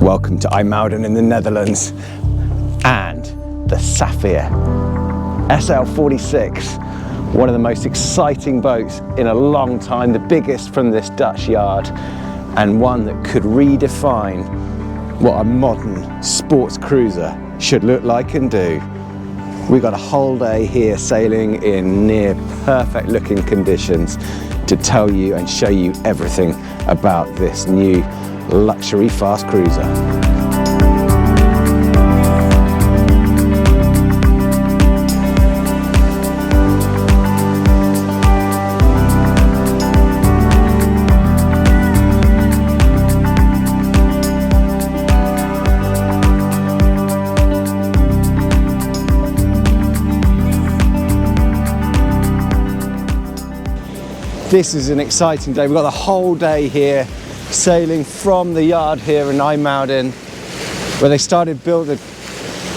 Welcome to Ijmuiden in the Netherlands and the Saffier SL46, one of the most exciting boats in a long time, the biggest from this Dutch yard, and one that could redefine what a modern sports cruiser should look like and do. We got a whole day here sailing in near perfect looking conditions to tell you and show you everything about this new luxury fast cruiser. This is an exciting day. We've got the whole day here sailing from the yard here in Ijmuiden, where they started building.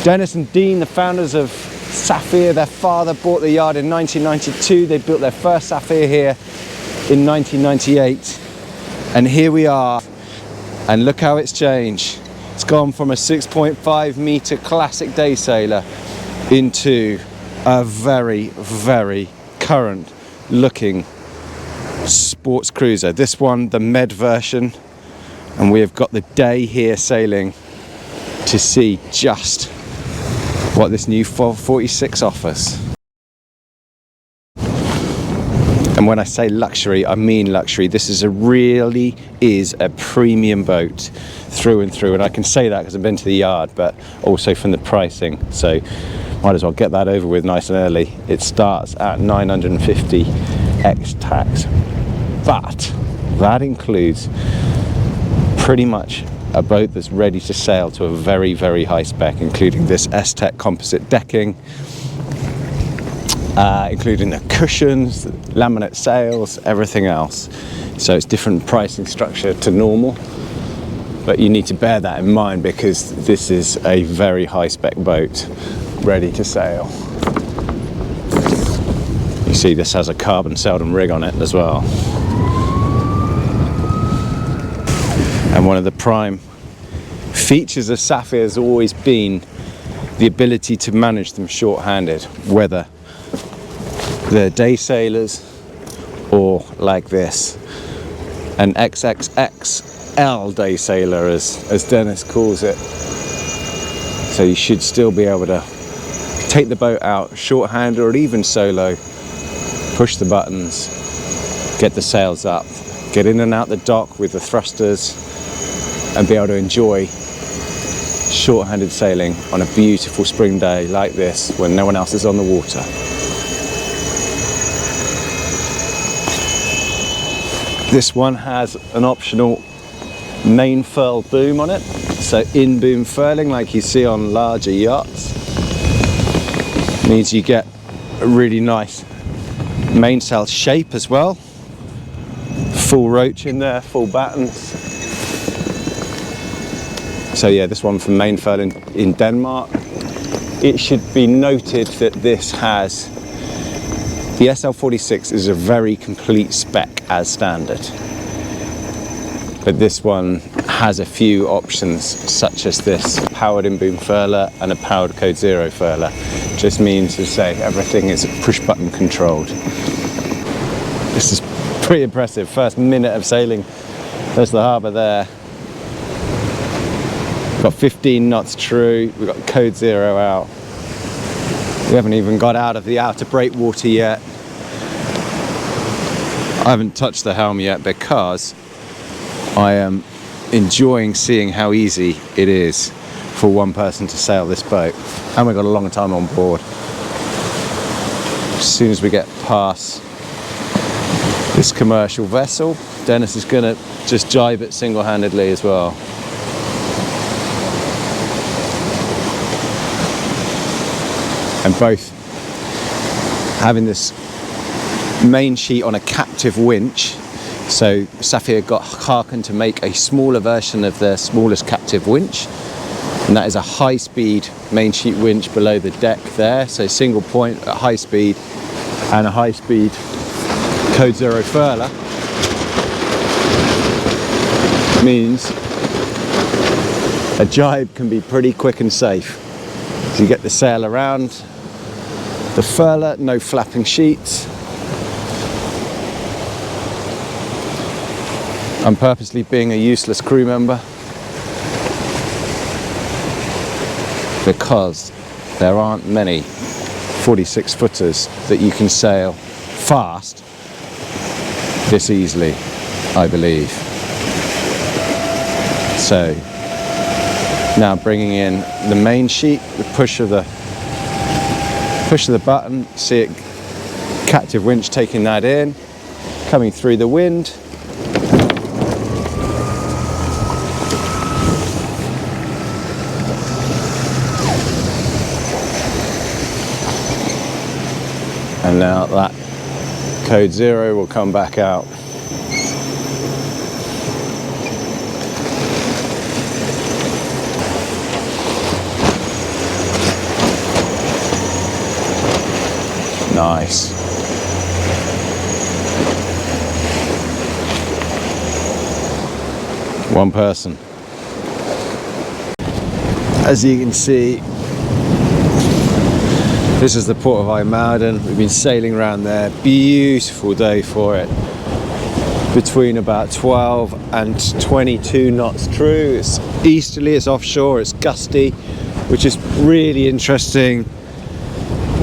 Dennis and Dean, the founders of Saffier, their father bought the yard in 1992. They built their first Saffier here in 1998. And here we are. And look how it's changed. It's gone from a 6.5 meter classic day sailor into a very, very current looking sports cruiser. This one, the Med version, and we have got the day here sailing to see just what this new 46 offers. And when I say luxury, I mean luxury. This is really is a premium boat through and through, and I can say that because I've been to the yard, but also from the pricing, so might as well get that over with nice and early. It starts at 950 ex-tax, but that includes pretty much a boat that's ready to sail to a very, very high spec, including this S-Tech composite decking, including the cushions, the laminate sails, everything else. So it's different pricing structure to normal, but you need to bear that in mind because this is a very high spec boat ready to sail. You see this has a carbon seldom rig on it as well. And one of the prime features of Saffier has always been the ability to manage them short-handed, whether they're day sailors or like this, an XXXL day sailor as Dennis calls it. So you should still be able to take the boat out short-handed or even solo, push the buttons, get the sails up, get in and out the dock with the thrusters, and be able to enjoy short-handed sailing on a beautiful spring day like this when no one else is on the water. This one has an optional main furl boom on it, so in boom furling like you see on larger yachts. Means you get a really nice mainsail shape as well. Full roach in there, full battens. So yeah, this one from Mainfurl in Denmark. It should be noted that this has, the SL46 is a very complete spec as standard. But this one has a few options such as this powered in-boom furler and a powered code 0 furler. Just means to say everything is push button controlled. This is pretty impressive. First minute of sailing, there's the harbour there. Got 15 knots true, we've got code 0 out. We haven't even got out of the outer breakwater yet. I haven't touched the helm yet because I am enjoying seeing how easy it is for one person to sail this boat. And we've got a long time on board. As soon as we get past this commercial vessel, Dennis is going to just jibe it single-handedly as well. And both having this main sheet on a captive winch, so Saffier got Gennaker to make a smaller version of their smallest captive winch, and that is a high-speed main sheet winch below the deck there, so single point at high speed and a high-speed code 0 furler. Means A jibe can be pretty quick and safe. So you get the sail around the furler, no flapping sheets. I'm purposely being a useless crew member because there aren't many 46 footers that you can sail fast this easily, I believe. So now bringing in the main sheet, the push of the button, see it, captive winch taking that in, coming through the wind. And now that code 0 will come back out. Nice. One person. As you can see, this is the port of Ijmuiden. We've been sailing around there. Beautiful day for it. Between about 12 and 22 knots true. It's easterly, it's offshore, it's gusty, which is really interesting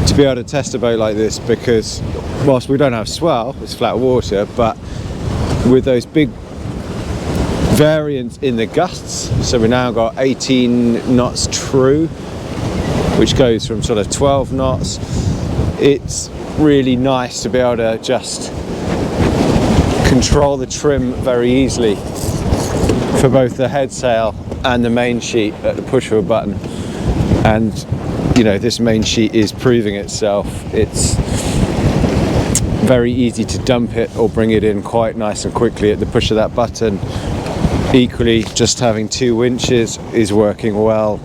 to be able to test a boat like this, because whilst we don't have swell, it's flat water, but with those big variance in the gusts, so we now got 18 knots true, which goes from sort of 12 knots. It's really nice to be able to just control the trim very easily for both the head sail and the main sheet at the push of a button. And you know, this main sheet is proving itself. It's very easy to dump it or bring it in quite nice and quickly at the push of that button. Equally, just having 2 winches is working well,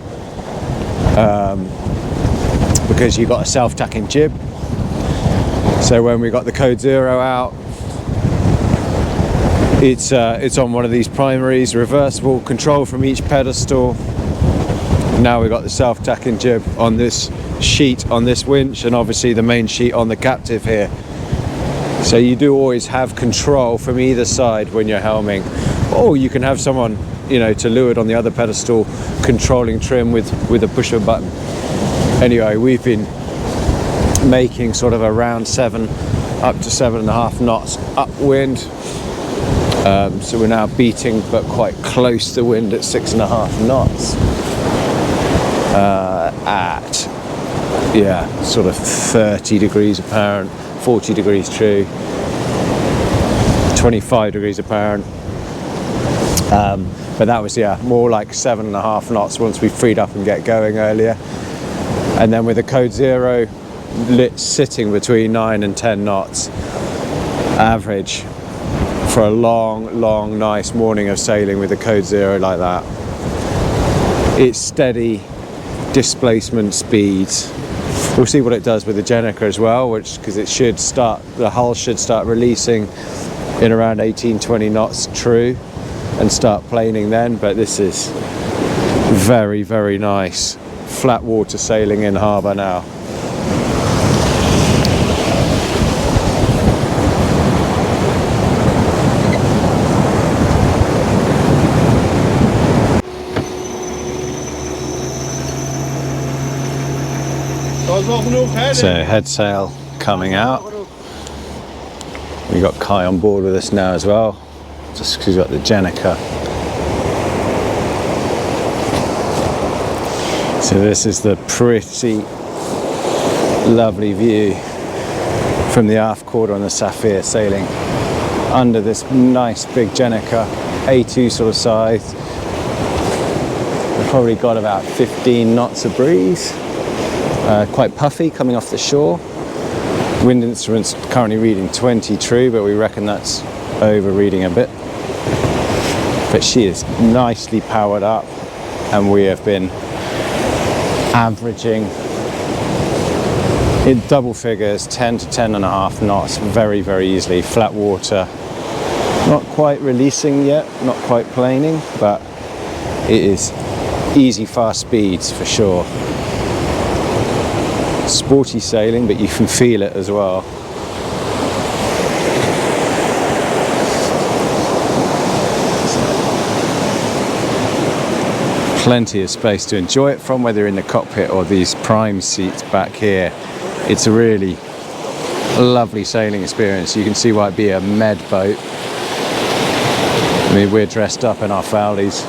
because you've got a self-tacking jib. So when we got the code 0 out, it's on one of these primaries, reversible, control from each pedestal. Now we've got the self-tacking jib on this sheet, on this winch, and obviously the main sheet on the captive here. So you do always have control from either side when you're helming. Or you can have someone, you know, to leeward on the other pedestal, controlling trim with a push of a button. Anyway, we've been making sort of around 7 up to 7.5 knots upwind. So we're now beating but quite close to the wind at 6.5 knots. At sort of 30 degrees apparent, 40 degrees true, 25 degrees apparent. But that was more like 7.5 knots once we freed up and get going earlier. And then with the code 0 sitting between 9 and 10 knots average for a long nice morning of sailing with the code 0 like that. It's steady displacement speeds. We'll see what it does with the Gennaker as well, because it should start, the hull should start releasing in around 18-20 knots true and start planing then. But this is very nice flat water sailing in harbour now. So head sail coming out. We got Kai on board with us now as well, just because we've got the Gennaker. So this is the pretty lovely view from the aft quarter on the Saffier sailing under this nice big Gennaker, A2 sort of size. We've probably got about 15 knots of breeze. Quite puffy coming off the shore. Wind instruments currently reading 20 true, but we reckon that's over reading a bit. But she is nicely powered up, and we have been averaging in double figures, 10 to 10.5 knots very easily. Flat water, not quite releasing yet, not quite planing, but it is easy, fast speeds for sure. Sporty sailing, but you can feel it as well. Plenty of space to enjoy it from, whether in the cockpit or these prime seats back here. It's a really lovely sailing experience. You can see why it'd be a Med boat. I mean, we're dressed up in our Fowlies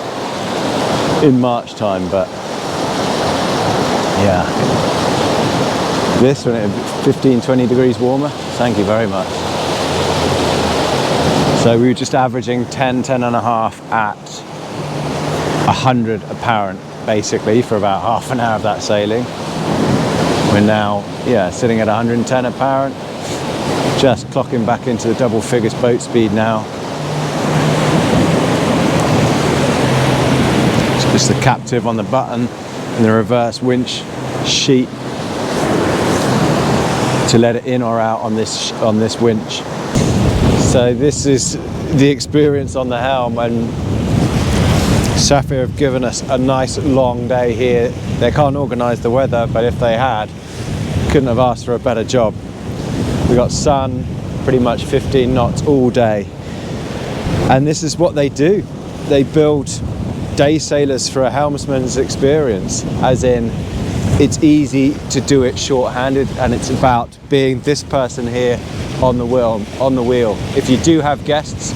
in March time, but yeah. This one, 15-20 degrees warmer. Thank you very much. So we were just averaging 10 and a half at 100 apparent, basically, for about half an hour of that sailing. We're now, yeah, sitting at 110 apparent, just clocking back into the double figures boat speed now. It's just the captive on the button and the reverse winch sheet to let it in or out on this winch. So this is the experience on the helm, and Saffier have given us a nice long day here. They can't organise the weather, but if they had, couldn't have asked for a better job. We got sun, pretty much 15 knots all day. And this is what they do. They build day sailors for a helmsman's experience, as in it's easy to do it short-handed, and it's about being this person here on the wheel. If you do have guests,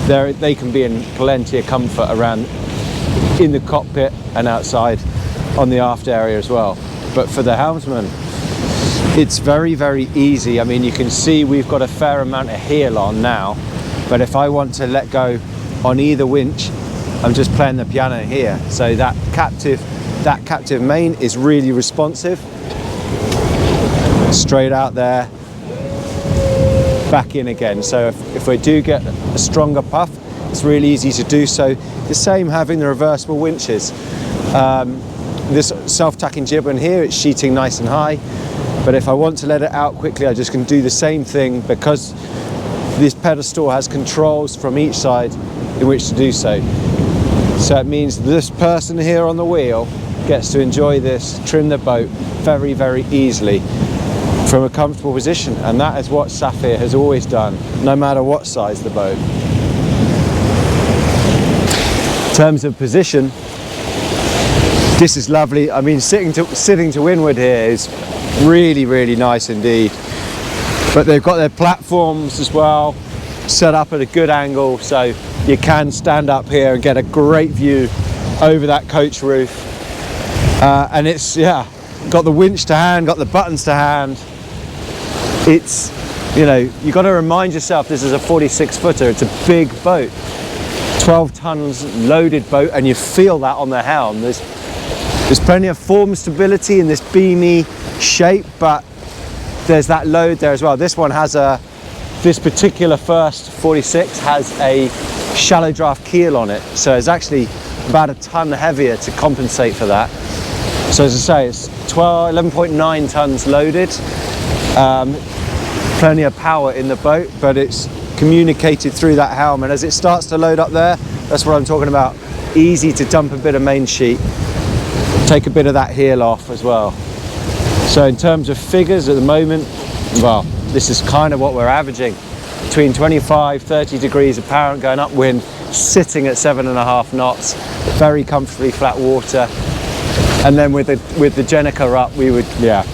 they can be in plenty of comfort around in the cockpit and outside on the aft area as well. But for the helmsman, it's very, very easy. I mean, you can see we've got a fair amount of heel on now, but if I want to let go on either winch, I'm just playing the piano here. So that captive main is really responsive. Straight out there, back in again. So if we do get a stronger puff, it's really easy to do so. The same having the reversible winches. This self-tacking jib in here, it's sheeting nice and high, but if I want to let it out quickly, I just can do the same thing, because this pedestal has controls from each side in which to do so. So it means this person here on the wheel gets to enjoy this, trim the boat very, very easily from a comfortable position, and that is what Saffier has always done, no matter what size the boat. In terms of position, this is lovely. I mean, sitting to windward here is really, really nice indeed. But they've got their platforms as well, set up at a good angle, so you can stand up here and get a great view over that coach roof. And it's, yeah, got the winch to hand, got the buttons to hand. It's, you know, you've got to remind yourself this is a 46-footer. It's a big boat, 12 tons loaded boat, and you feel that on the helm. There's plenty of form stability in this beamy shape, but there's that load there as well. This one has this particular first 46 has a shallow draft keel on it, so it's actually about a ton heavier to compensate for that. So as I say, it's 11.9 tons loaded. Plenty of power in the boat, but it's communicated through that helm, and as it starts to load up there, that's what I'm talking about. Easy to dump a bit of main sheet, take a bit of that heel off as well. So in terms of figures at the moment, well, this is kind of what we're averaging, between 25-30 degrees apparent going upwind, sitting at 7.5 knots, very comfortably flat water. And then with the Gennaker up, we would, yeah,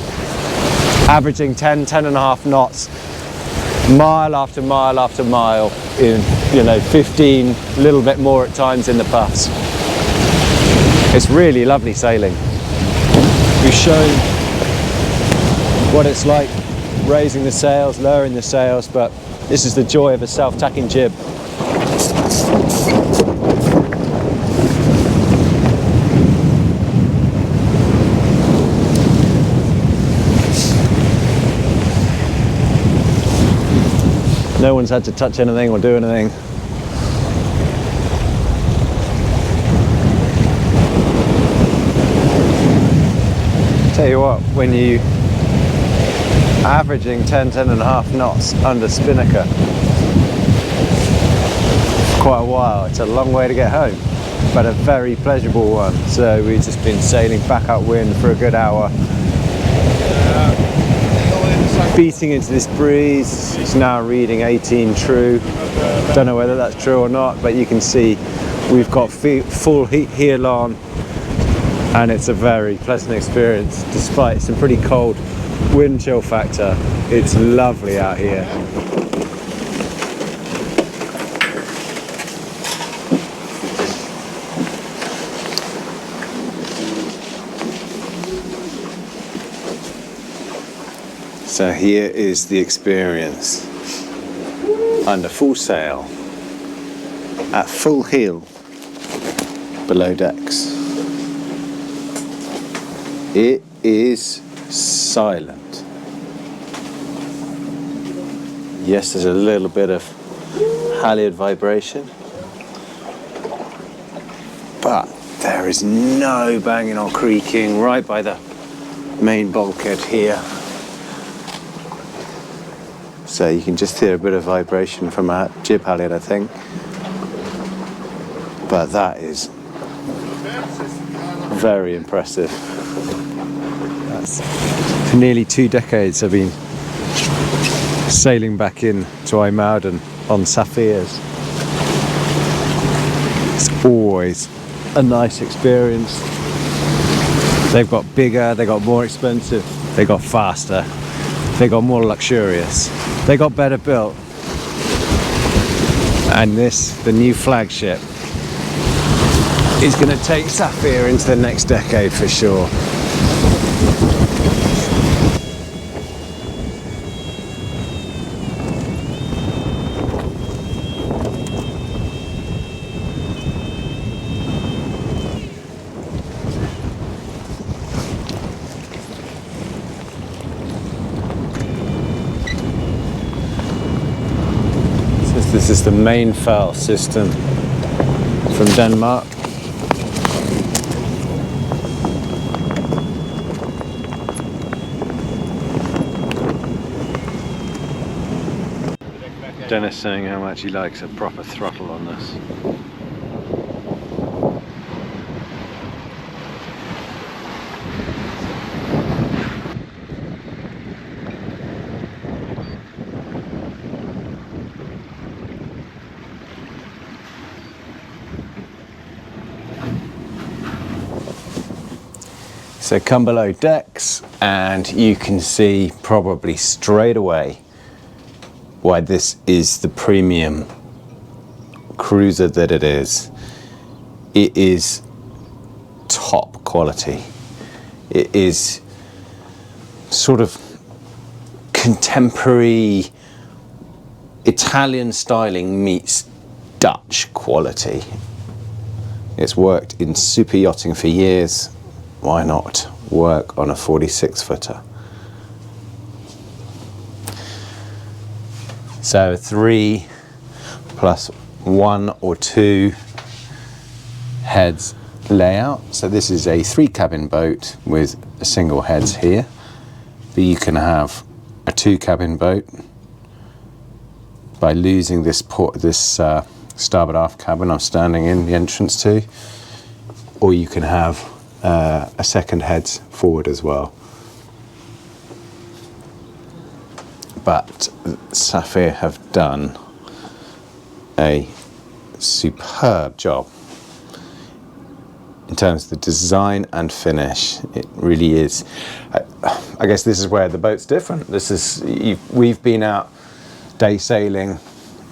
averaging 10.5 knots, mile after mile after mile in, 15, a little bit more at times in the puffs. It's really lovely sailing. We've shown what it's like raising the sails, lowering the sails, but this is the joy of a self-tacking jib. No one's had to touch anything or do anything. Tell you what, when you averaging 10.5 knots under spinnaker for quite a while, it's a long way to get home. but a very pleasurable one. So we've just been sailing back upwind for a good hour, beating into this breeze. It's now reading 18 true. Don't know whether that's true or not, but you can see we've got full heel on, and it's a very pleasant experience despite some pretty cold wind chill factor. It's lovely out here. So here is the experience under full sail at full heel below decks. It is silent. Yes, there's a little bit of halyard vibration, but there is no banging or creaking right by the main bulkhead here. So you can just hear a bit of vibration from a jib halyard, I think. But that is very impressive. For nearly 2 decades I've been sailing back in to Ijmuiden on Saffiers. It's always a nice experience. They've got bigger, they got more expensive, they got faster, they got more luxurious, they got better built. And this, the new flagship, is going to take Saffier into the next decade for sure. This is the main FAL system from Denmark. Dennis saying how much he likes a proper throttle on this. So come below decks and you can see probably straight away why this is the premium cruiser that it is. It is top quality. It is sort of contemporary Italian styling meets Dutch quality. It's worked in super yachting for years. Why not work on a 46-footer? So 3 plus 1 or 2 heads layout. So this is a 3-cabin boat with a single heads here. But you can have a 2-cabin boat by losing this starboard aft cabin I'm standing in the entrance to, or you can have a second heads forward as well. But Saffier have done a superb job in terms of the design and finish. It really is. I guess this is where the boat's different. We've been out day sailing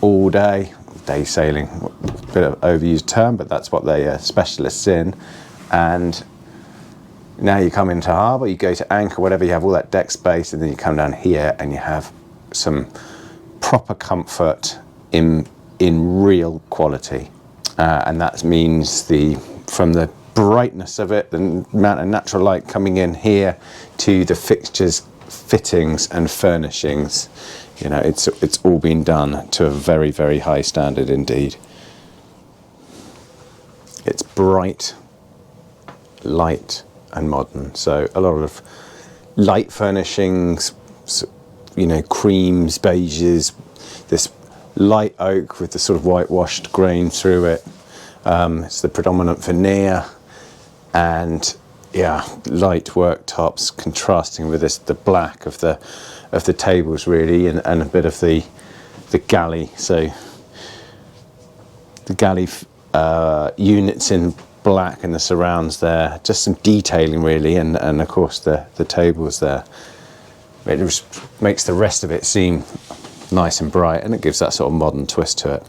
all day. Day sailing, a bit of overused term, but that's what they are specialists in. And now you come into harbour, you go to anchor, whatever, you have all that deck space, and then you come down here and you have some proper comfort in real quality. And that means from the brightness of it, the amount of natural light coming in here, to the fixtures, fittings and furnishings, you know, it's all been done to a very, very high standard indeed. It's bright, light and modern. So a lot of light furnishings, you know, creams, beiges, this light oak with the sort of whitewashed grain through it, It's the predominant veneer, and yeah, light worktops contrasting with this, the black of the tables really, and a bit of the galley. So the galley units in black and the surrounds there, just some detailing really, and of course the tables there. It just makes the rest of it seem nice and bright, and it gives that sort of modern twist to it.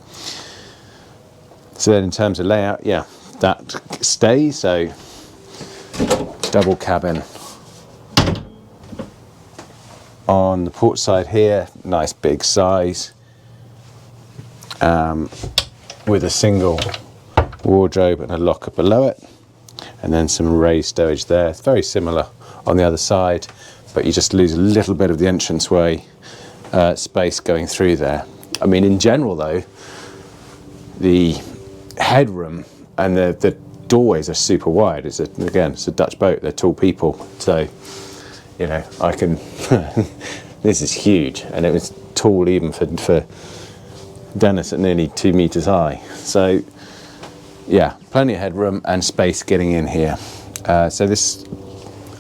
So then in terms of layout, yeah, that stays. So double cabin on the port side here, nice big size, with a single wardrobe and a locker below it, and then some raised stowage there. It's very similar on the other side, but you just lose a little bit of the entranceway space going through there. I mean, in general though, the headroom and the doorways are super wide. It's a Dutch boat, they're tall people, so you know, I can this is huge, and it was tall even for Dennis at nearly 2 meters high. So yeah, plenty of headroom and space getting in here. So this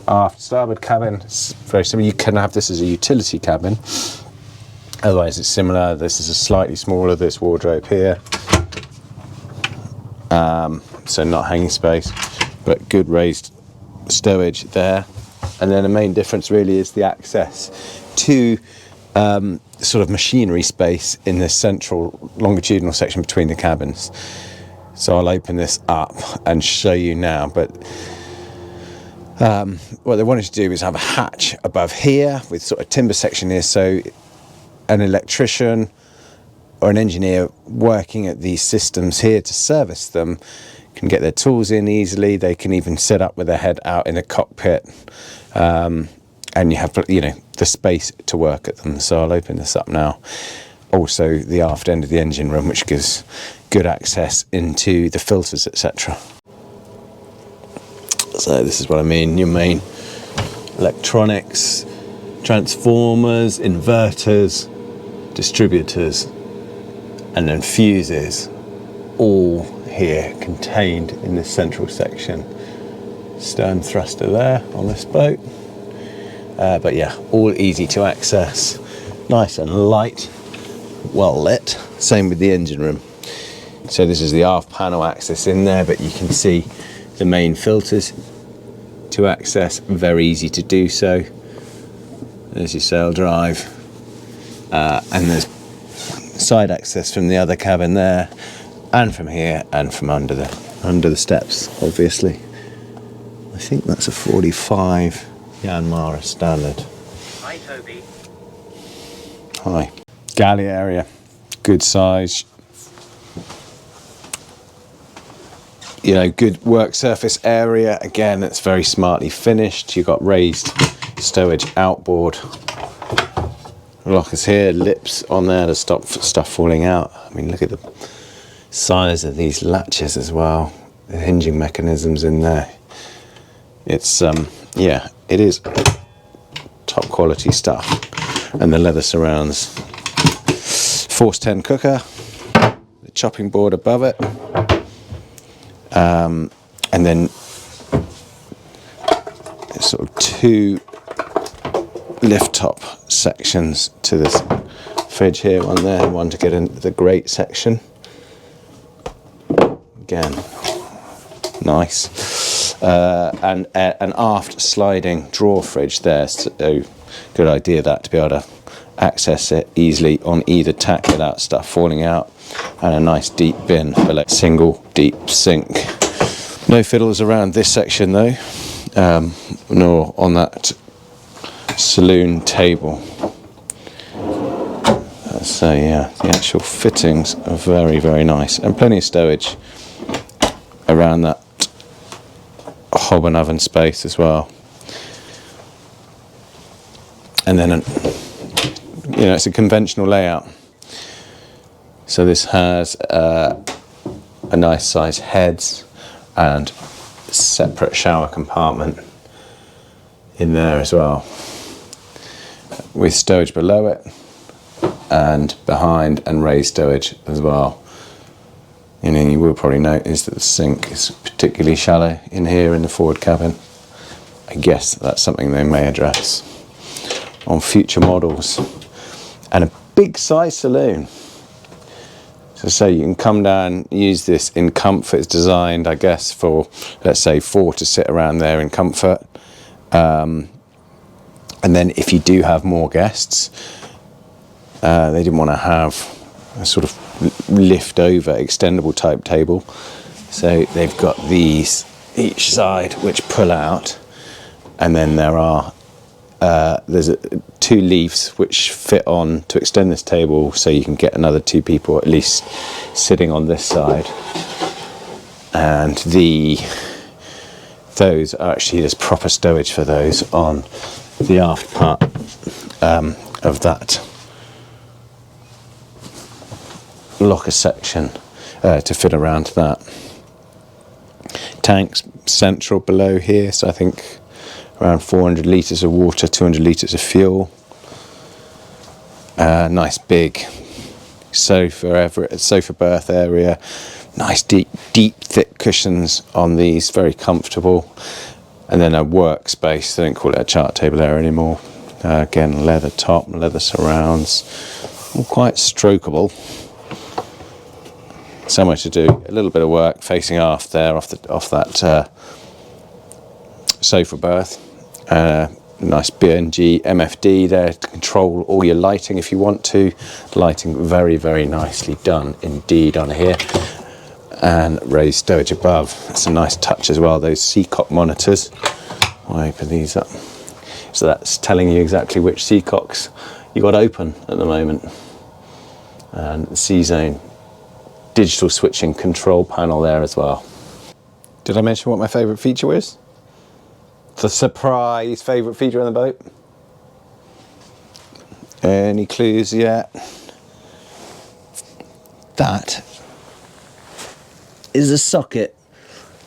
aft starboard cabin is very similar. You can have this as a utility cabin, otherwise it's similar. This is a slightly smaller, this wardrobe here, so not hanging space, but good raised stowage there. And then the main difference really is the access to sort of machinery space in this central longitudinal section between the cabins. So I'll open this up and show you now, but what they wanted to do is have a hatch above here with sort of timber section here, so an electrician or an engineer working at these systems here to service them can get their tools in easily. They can even sit up with their head out in a cockpit, and you have, you know, the space to work at them. So I'll open this up now. Also the aft end of the engine room, which gives good access into the filters, etc. So this is what I mean, your main electronics, transformers, inverters, distributors, and then fuses, all here contained in this central section. Stern thruster there on this boat, but yeah, all easy to access, nice and light, well lit. Same with the engine room. So this is the aft panel access in there, but you can see the main filters to access, very easy to do so. There's your sail drive, and there's side access from the other cabin there, and from here, and from under the steps, obviously. I think that's a 45 Yanmar standard. Hi, Toby. Hi. Galley area, good size. You know, good work surface area. Again, it's very smartly finished. You've got raised stowage outboard. Lockers here, lips on there to stop stuff falling out. I mean, look at the size of these latches as well. The hinging mechanisms in there. It's yeah, it is top quality stuff. And the leather surrounds. Force 10 cooker, the chopping board above it, and then sort of 2 lift top sections to this fridge here, one there, one to get into the grate section. Again, nice. And an aft sliding drawer fridge there, so good idea that, to be able to access it easily on either tack without stuff falling out, and a nice deep bin below, single deep sink. No fiddles around this section though, nor on that saloon table. So yeah, the actual fittings are very, very nice, and plenty of stowage around that hob and oven space as well. And then you know, it's a conventional layout. So this has a nice size heads and separate shower compartment in there as well, with stowage below it and behind, and raised stowage as well. And then you will probably notice that the sink is particularly shallow in here in the forward cabin. I guess that's something they may address on future models. And a big size saloon. So you can come down, use this in comfort. It's designed, I guess, for, let's say, 4 to sit around there in comfort. And then if you do have more guests, they didn't want to have a sort of lift over extendable type table. So they've got these each side which pull out. And then there are there's 2 leaves which fit on to extend this table, so you can get another 2 people at least sitting on this side. And those are actually, there's proper stowage for those on the aft part of that locker section to fit around that. Tanks central below here, so I think around 400 litres of water, 200 litres of fuel. Nice big sofa berth area. Nice deep thick cushions on these, very comfortable. And then a workspace, they don't call it a chart table area anymore. Again, leather top, leather surrounds, all quite strokeable. Somewhere to do a little bit of work facing aft there, off that sofa berth. Nice BNG MFD there to control all your lighting if you want to. Lighting very, very nicely done indeed on here. And raised stowage above. It's a nice touch as well, those Seacock monitors. I'll open these up. So that's telling you exactly which Seacocks you got open at the moment. And the C-Zone digital switching control panel there as well. Did I mention what my favourite feature is? The surprise favourite feature on the boat? Any clues yet? That is a socket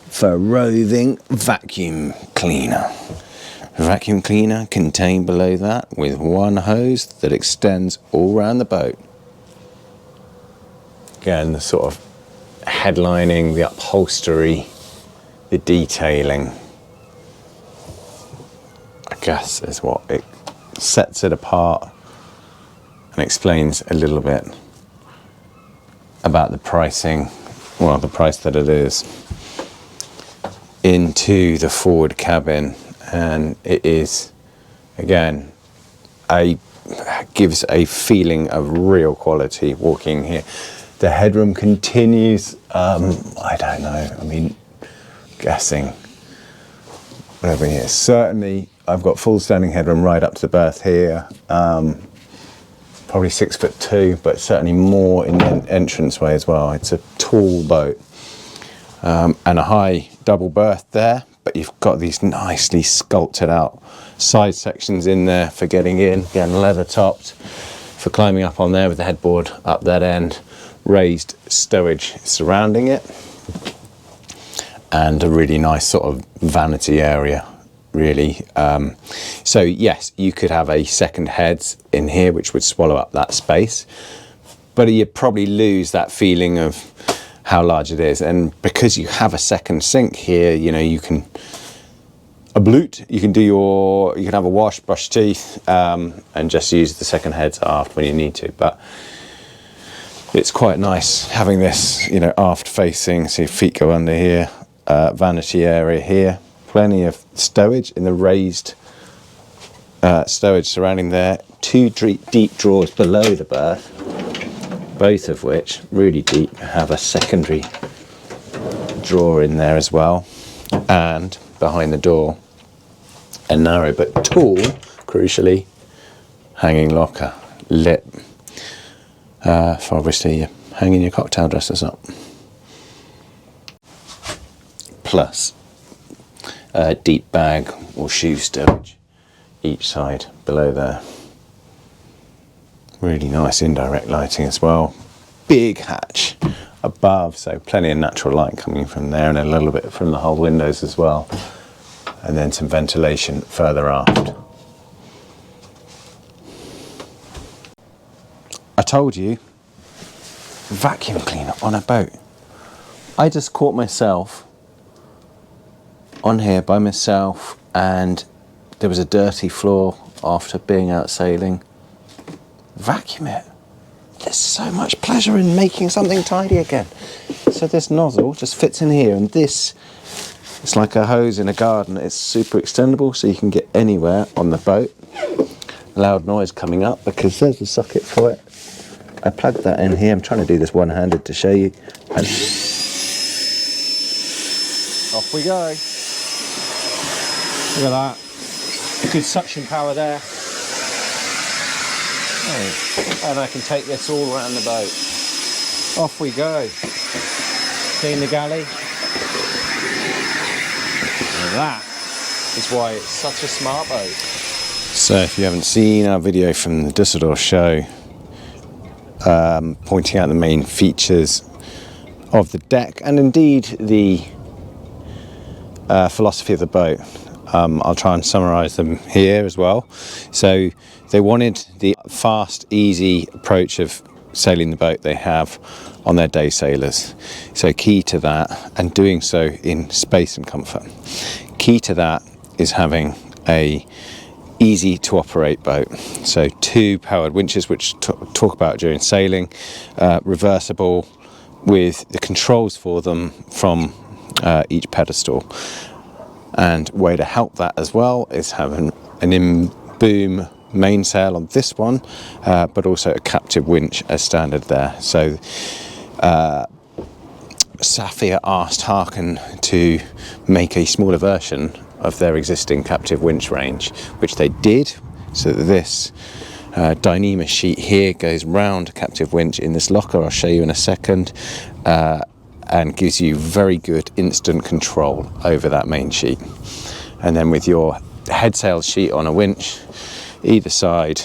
for a roving vacuum cleaner. Vacuum cleaner contained below that with one hose that extends all around the boat. Again, the sort of headlining, the upholstery, the detailing, I guess is what it sets it apart and explains a little bit about the pricing, well, the price that it is, into the forward cabin. And it is, again, gives a feeling of real quality walking here. The headroom continues, I don't know, I mean, guessing, whatever it is. Certainly, I've got full standing headroom right up to the berth here. Probably 6'2", but certainly more in the entranceway as well. It's a tall boat. And a high double berth there, but you've got these nicely sculpted out side sections in there for getting in. Again, leather topped for climbing up on there with the headboard up that end. Raised stowage surrounding it, and a really nice sort of vanity area, really. So yes, you could have a second heads in here which would swallow up that space, but you'd probably lose that feeling of how large it is. And because you have a second sink here, you know, you can you can have a wash, brush teeth, and just use the second heads aft when you need to. But it's quite nice having this, you know, aft facing, so your feet go under here, vanity area here, plenty of stowage in the raised stowage surrounding there, 2 deep drawers below the berth, both of which, really deep, have a secondary drawer in there as well, and behind the door, a narrow but tall, crucially, hanging locker, lit, for obviously hanging your cocktail dressers up. Plus a deep bag or shoe stowage each side below there. Really nice indirect lighting as well. Big hatch above, so plenty of natural light coming from there, and a little bit from the hull windows as well. And then some ventilation further aft. I told you, vacuum cleaner on a boat. I just caught myself on here by myself, and there was a dirty floor after being out sailing. Vacuum it. There's so much pleasure in making something tidy again. So this nozzle just fits in here, and this, it's like a hose in a garden. It's super extendable, so you can get anywhere on the boat. Loud noise coming up because there's the socket for it. I plugged that in here. I'm trying to do this one-handed to show you. And off we go. Look at that. Good suction power there. And I can take this all around the boat. Off we go. Clean the galley. And that is why it's such a smart boat. So if you haven't seen our video from the Düsseldorf show, pointing out the main features of the deck and indeed the philosophy of the boat, I'll try and summarize them here as well. So they wanted the fast, easy approach of sailing the boat they have on their day sailors. So key to that, and doing so in space and comfort. Key to that is having a easy to operate boat. So 2 powered winches, which talk about during sailing, reversible with the controls for them from each pedestal. And way to help that as well is having an in-boom mainsail on this one, but also a captive winch as standard there. So Saffier asked Harken to make a smaller version of their existing captive winch range, which they did. So this Dyneema sheet here goes round a captive winch in this locker, I'll show you in a second, and gives you very good instant control over that main sheet. And then with your head sail sheet on a winch either side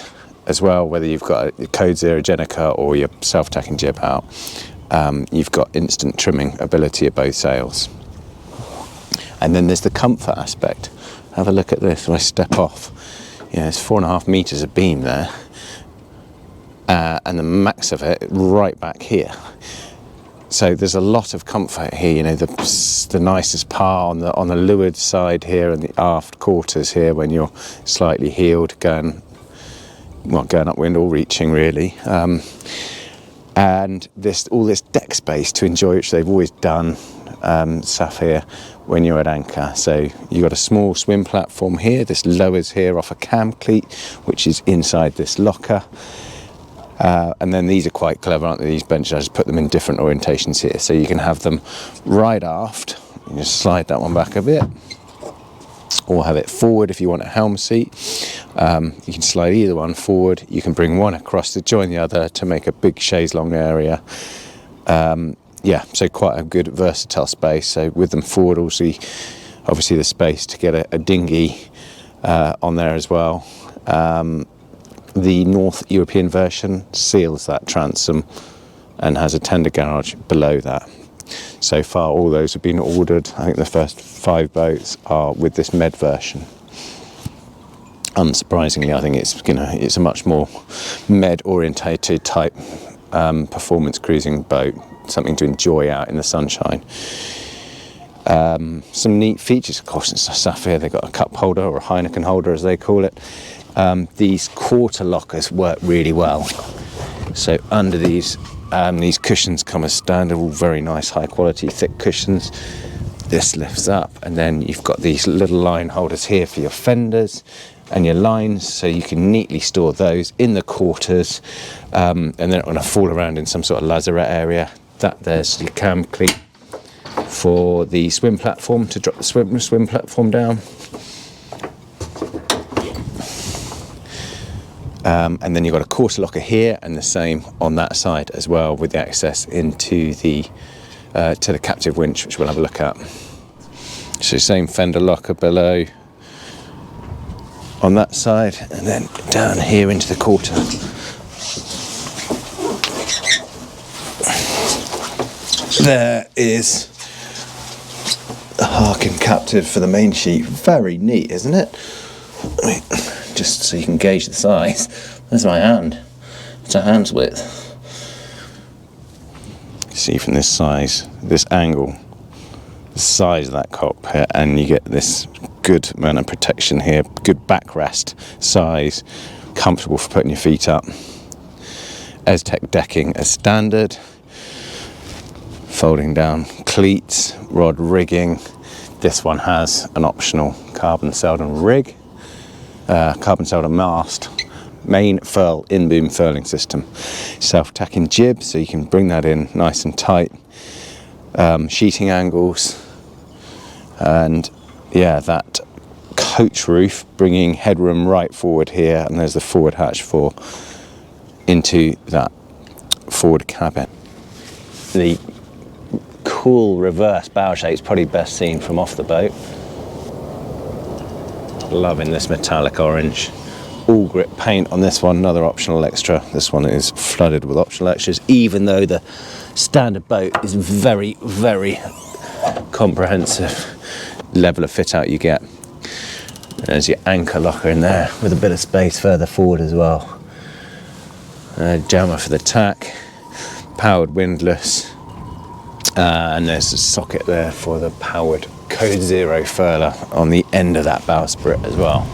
as well, whether you've got a Code Zero Gennaker or your self-tacking jib out, you've got instant trimming ability of both sails. And then there's the comfort aspect. Have a look at this. When I step off, it's 4.5 meters of beam there, and the max of it right back here. So there's a lot of comfort here. The nicest par on the leeward side here, and the aft quarters here when you're slightly heeled, going upwind or reaching really. And all this deck space to enjoy, which they've always done, Saffier, when you're at anchor. So you've got a small swim platform here. This lowers here off a cam cleat, which is inside this locker. And then these are quite clever, aren't they? These benches, I just put them in different orientations here. So you can have them right aft. You just slide that one back a bit, or have it forward if you want a helm seat. You can slide either one forward. You can bring one across to join the other to make a big chaise longue area. So quite a good versatile space. So with them forward, also obviously the space to get a dinghy on there as well. The North European version seals that transom and has a tender garage below that. So far all those have been ordered. I think the first 5 boats are with this Med version. Unsurprisingly, I think it's a much more Med orientated type performance cruising boat, something to enjoy out in the sunshine. Some neat features, of course, in Saffier. They've got a cup holder, or a Heineken holder as they call it. These quarter lockers work really well. So under these cushions come as standard, all very nice, high quality, thick cushions. This lifts up, and then you've got these little line holders here for your fenders and your lines, so you can neatly store those in the quarters, and they're not going to fall around in some sort of lazarette area. There's your cam cleat for the swim platform, to drop the swim platform down. And then you've got a quarter locker here, and the same on that side as well, with the access into the to the captive winch, which we'll have a look at. So same fender locker below on that side, and then down here into the quarter. There is a Harken captive for the main sheet. Very neat, isn't it? Just so you can gauge the size. There's my hand. It's a hand's width. See from this size, this angle, the size of that cockpit, and you get this good amount of protection here, good backrest size, comfortable for putting your feet up. Aztec decking as standard, folding down cleats, rod rigging. This one has an optional carbon Selden rig, carbon Selden mast, main furl in-boom furling system, self-tacking jib, so you can bring that in nice and tight, sheeting angles, and yeah, that coach roof bringing headroom right forward here, and there's the forward hatch for into that forward cabin. The cool reverse bow shape is probably best seen from off the boat. Loving this metallic orange. All grip paint on this one, another optional extra. This one is flooded with optional extras, even though the standard boat is very, very comprehensive level of fit out you get. There's your anchor locker in there with a bit of space further forward as well. Jammer for the tack, powered windlass, and there's a socket there for the powered Code Zero furler on the end of that bowsprit as well.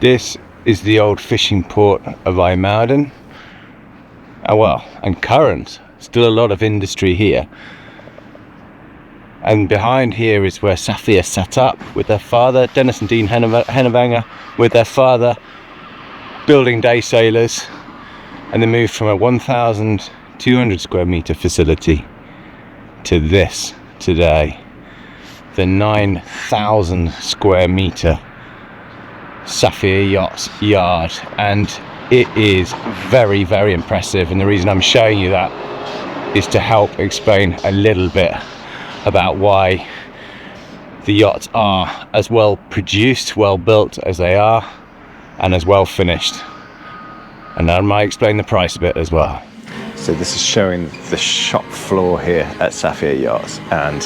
This is the old fishing port of Ijmuiden. And current, still a lot of industry here. And behind here is where Saffier set up with their father, Dennis and Dean Hennevanger, with their father, building day sailors. And they moved from a 1,200 square metre facility to this today, the 9,000 square metre Saffier Yachts Yard, and it is very, very impressive. And the reason I'm showing you that is to help explain a little bit about why the yachts are as well produced, well built as they are, and as well finished. And I might explain the price a bit as well. So this is showing the shop floor here at Saffier Yachts, and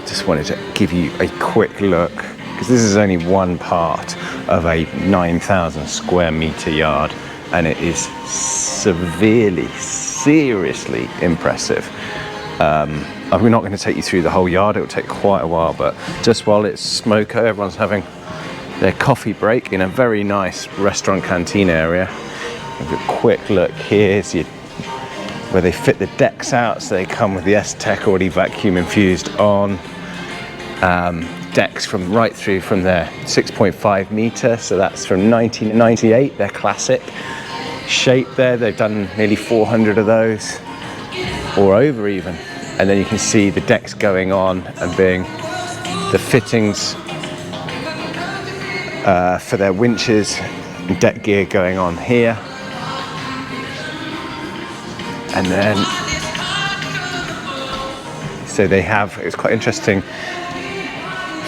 just wanted to give you a quick look, because this is only one part of a 9,000 square metre yard, and it is seriously impressive. We're not going to take you through the whole yard, it will take quite a while, but just while it's smoko, everyone's having their coffee break in a very nice restaurant canteen area. Have a quick look, here's where they fit the decks out, so they come with the S-Tech already vacuum infused on. Decks from right through from their 6.5 metre, so that's from 1998, their classic shape there. They've done nearly 400 of those, or over even. And then you can see the decks going on and being the fittings for their winches and deck gear going on here. And then, so they have, it was quite interesting,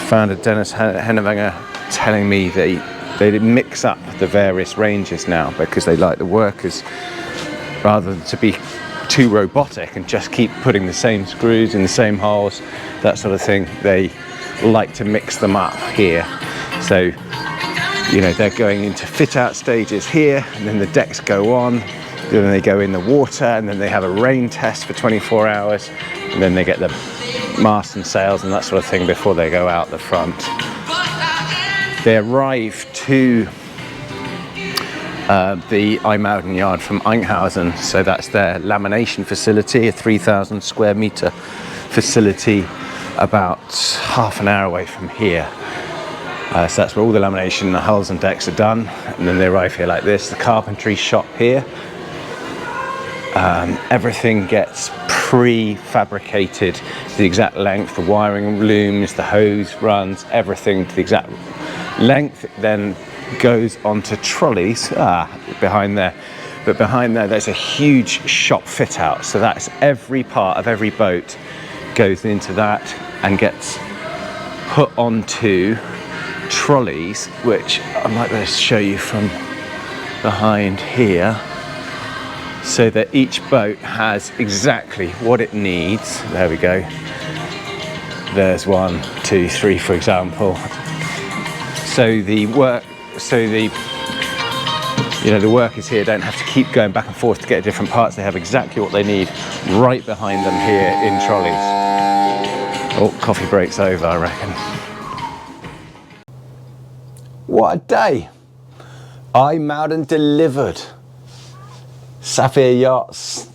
founder Dennis Hennevanger telling me they mix up the various ranges now because they like the workers, rather than to be too robotic and just keep putting the same screws in the same holes, that sort of thing. They like to mix them up here. So, you know, they're going into fit out stages here, and then the decks go on, then they go in the water, and then they have a rain test for 24 hours, and then they get the mast and sails and that sort of thing before they go out the front. They arrive to the Ijmuiden yard from Enkhuizen, so that's their lamination facility, a 3,000 square metre facility about half an hour away from here. So that's where all the lamination, the hulls and decks are done, and then they arrive here like this. The carpentry shop here, everything gets pre-fabricated to the exact length, the wiring looms, the hose runs, everything to the exact length, then goes onto trolleys behind there. But behind there, there's a huge shop fit out, so that's every part of every boat goes into that and gets put onto trolleys, which I might be able to show you from behind here so that each boat has exactly what it needs. There we go. There's 1, 2, 3, for example. So the workers here don't have to keep going back and forth to get different parts. They have exactly what they need right behind them here in trolleys. Oh, coffee break's over, I reckon. What a day! Ijmuiden delivered. Saffier Yachts,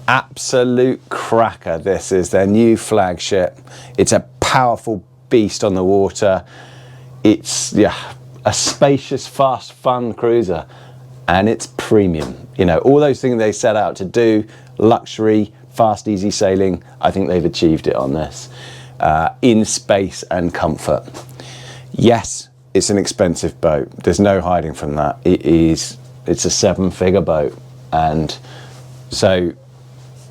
absolute cracker. This is their new flagship. It's a powerful beast on the water. It's a spacious, fast, fun cruiser, and it's premium. You know, all those things they set out to do, luxury, fast, easy sailing, I think they've achieved it on this, in space and comfort. Yes, it's an expensive boat. There's no hiding from that. It's a 7-figure boat, and so,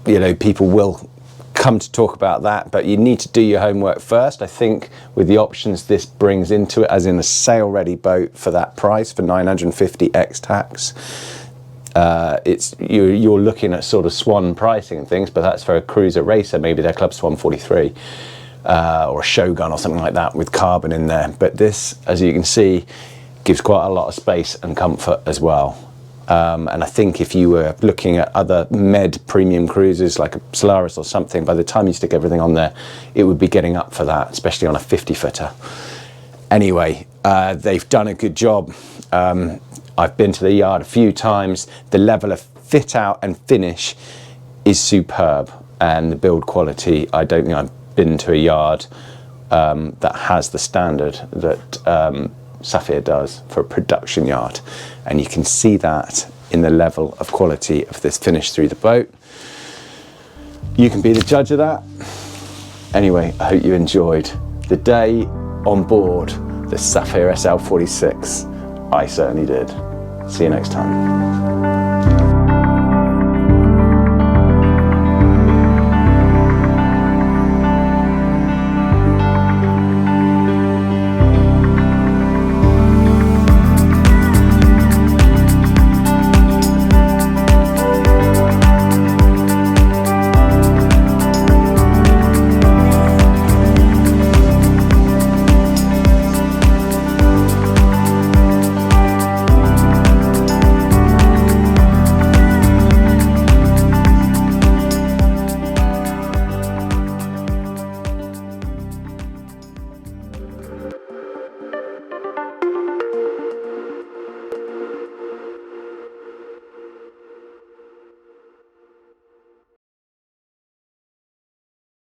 you know, people will come to talk about that, but you need to do your homework first. I think with the options this brings into it, as in a sail ready boat for that price, for 950 ex tax, you're looking at sort of Swan pricing and things, but that's for a cruiser racer, maybe their Club Swan 43 or a Shogun or something like that with carbon in there. But this, as you can see, gives quite a lot of space and comfort as well. And I think if you were looking at other Med premium cruisers like a Solaris or something, by the time you stick everything on there, it would be getting up for that, especially on a 50-footer. Anyway, they've done a good job. I've been to the yard a few times. The level of fit out and finish is superb, and the build quality, I don't think I've been to a yard that has the standard that Saffier does for a production yard, and you can see that in the level of quality of this finish through the boat. You can be the judge of that. Anyway, I hope you enjoyed the day on board the Saffier SL46. I certainly did. See you next time.